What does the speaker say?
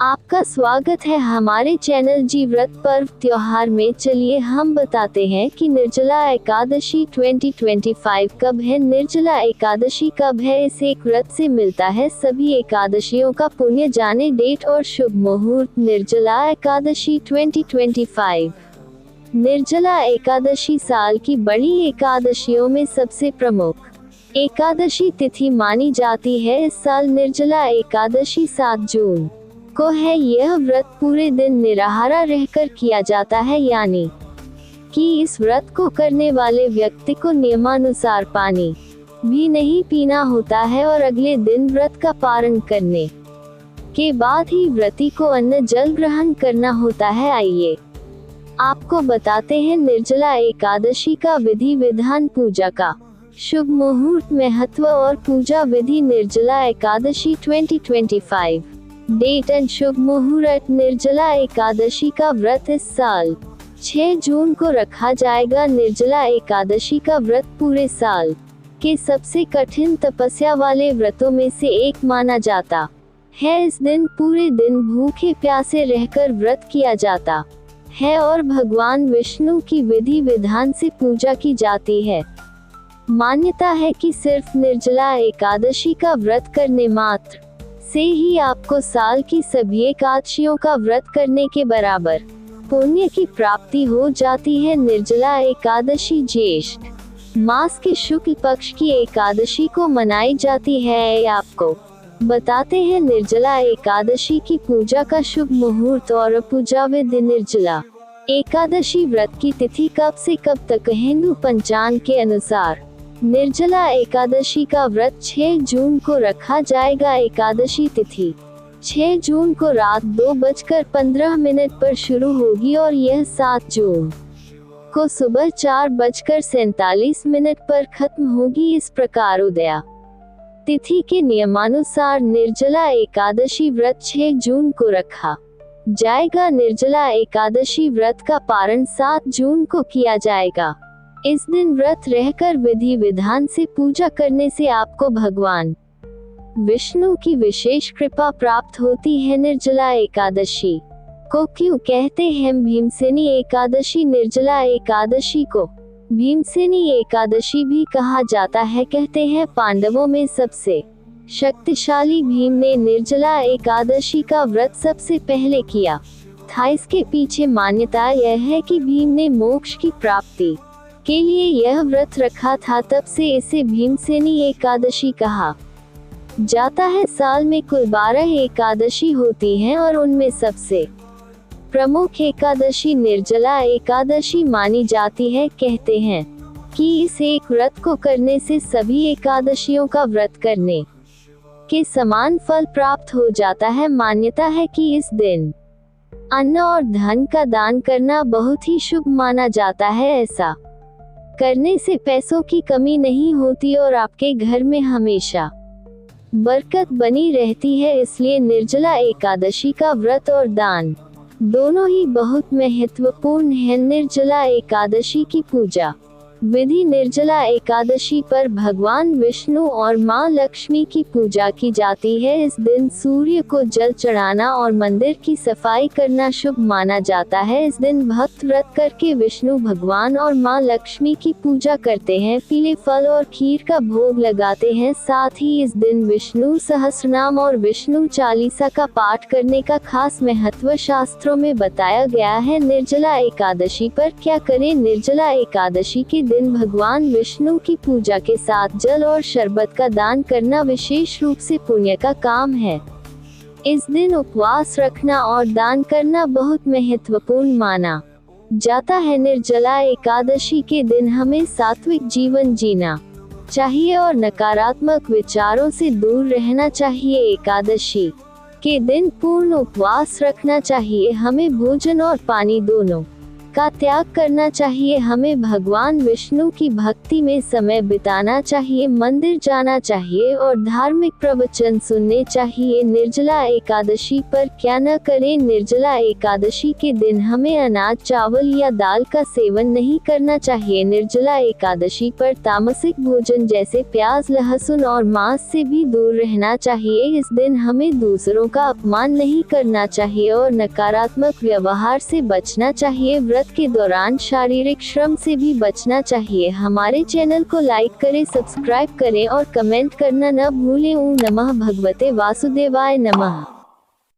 आपका स्वागत है हमारे चैनल जी व्रत पर्व त्योहार में। चलिए हम बताते हैं कि निर्जला एकादशी 2025 कब है। निर्जला एकादशी कब है, इस एक व्रत से मिलता है सभी एकादशियों का पुण्य। जाने डेट और शुभ मुहूर्त। निर्जला एकादशी 2025। निर्जला एकादशी साल की बड़ी एकादशियों में सबसे प्रमुख एकादशी तिथि मानी जाती है। इस साल निर्जला एकादशी 7 जून को है। यह व्रत पूरे दिन निराहारा रहकर किया जाता है, यानी कि इस व्रत को करने वाले व्यक्ति को नियमानुसार पानी भी नहीं पीना होता है और अगले दिन व्रत का पारण करने के बाद ही व्रती को अन्न जल ग्रहण करना होता है। आइए आपको बताते हैं निर्जला एकादशी का विधि विधान, पूजा का शुभ मुहूर्त, महत्व और पूजा विधि। निर्जला एकादशी 2025 डेट एंड शुभ मुहूर्त। निर्जला एकादशी का व्रत इस साल 6 जून को रखा जाएगा। निर्जला एकादशी का व्रत पूरे साल के सबसे कठिन तपस्या वाले व्रतों में से एक माना जाता है। इस दिन पूरे दिन भूखे प्यासे रहकर व्रत किया जाता है और भगवान विष्णु की विधि विधान से पूजा की जाती है। मान्यता है कि सिर्फ निर्जला एकादशी का व्रत करने मात्र से ही आपको साल की सभी एकादशियों का व्रत करने के बराबर पुण्य की प्राप्ति हो जाती है। निर्जला एकादशी ज्येष्ठ मास के शुक्ल पक्ष की एकादशी को मनाई जाती है। आपको बताते हैं निर्जला एकादशी की पूजा का शुभ मुहूर्त और पूजा विधि। निर्जला एकादशी व्रत की तिथि कब से कब तक। हिंदू पंचांग के अनुसार निर्जला एकादशी का व्रत 6 जून को रखा जाएगा। एकादशी तिथि 6 जून को रात 2:15 पर शुरू होगी और यह 7 जून को सुबह 4:47 पर खत्म होगी। इस प्रकार उदया तिथि के नियमानुसार निर्जला एकादशी व्रत 6 जून को रखा जाएगा। निर्जला एकादशी व्रत का पारण 7 जून को किया जाएगा। इस दिन व्रत रहकर विधि विधान से पूजा करने से आपको भगवान विष्णु की विशेष कृपा प्राप्त होती है। निर्जला एकादशी को क्यों कहते हैं भीमसेनी एकादशी। निर्जला एकादशी को भीमसेनी एकादशी भी कहा जाता है। कहते हैं पांडवों में सबसे शक्तिशाली भीम ने निर्जला एकादशी का व्रत सबसे पहले किया था। इसके पीछे मान्यता यह है कि भीम ने मोक्ष की प्राप्ति के लिए यह व्रत रखा था, तब से इसे भीमसेनी एकादशी कहा जाता है। साल में कुल 12 एकादशी होती हैं और उनमें सबसे प्रमुख एकादशी निर्जला एकादशी मानी जाती है। कहते हैं कि इस एक व्रत को करने से सभी एकादशियों का व्रत करने के समान फल प्राप्त हो जाता है। मान्यता है कि इस दिन अन्न और धन का दान करना बहुत ही शुभ माना जाता है। ऐसा करने से पैसों की कमी नहीं होती और आपके घर में हमेशा बरकत बनी रहती है। इसलिए निर्जला एकादशी का व्रत और दान दोनों ही बहुत महत्वपूर्ण है। निर्जला एकादशी की पूजा विधि। निर्जला एकादशी पर भगवान विष्णु और मां लक्ष्मी की पूजा की जाती है। इस दिन सूर्य को जल चढ़ाना और मंदिर की सफाई करना शुभ माना जाता है। इस दिन भक्त व्रत करके विष्णु भगवान और मां लक्ष्मी की पूजा करते हैं, पीले फल और खीर का भोग लगाते हैं। साथ ही इस दिन विष्णु सहस्रनाम और विष्णु चालीसा का पाठ करने का खास महत्व शास्त्रों में बताया गया है। निर्जला एकादशी पर क्या करें। निर्जला एकादशी के दिन भगवान विष्णु की पूजा के साथ जल और शरबत का दान करना विशेष रूप से पुण्य का काम है। इस दिन उपवास रखना और दान करना बहुत महत्वपूर्ण माना जाता है। निर्जला एकादशी के दिन हमें सात्विक जीवन जीना चाहिए और नकारात्मक विचारों से दूर रहना चाहिए। एकादशी के दिन पूर्ण उपवास रखना चाहिए। हमें भोजन और पानी दोनों का त्याग करना चाहिए। हमें भगवान विष्णु की भक्ति में समय बिताना चाहिए, मंदिर जाना चाहिए और धार्मिक प्रवचन सुनने चाहिए। निर्जला एकादशी पर क्या न करें। निर्जला एकादशी के दिन हमें अनाज, चावल या दाल का सेवन नहीं करना चाहिए। निर्जला एकादशी पर तामसिक भोजन जैसे प्याज, लहसुन और मांस से भी दूर रहना चाहिए। इस दिन हमें दूसरों का अपमान नहीं करना चाहिए और नकारात्मक व्यवहार से बचना चाहिए। व्रत के दौरान शारीरिक श्रम से भी बचना चाहिए। हमारे चैनल को लाइक करें, सब्सक्राइब करें और कमेंट करना न भूलें। ओम नमः भगवते वासुदेवाय नमः।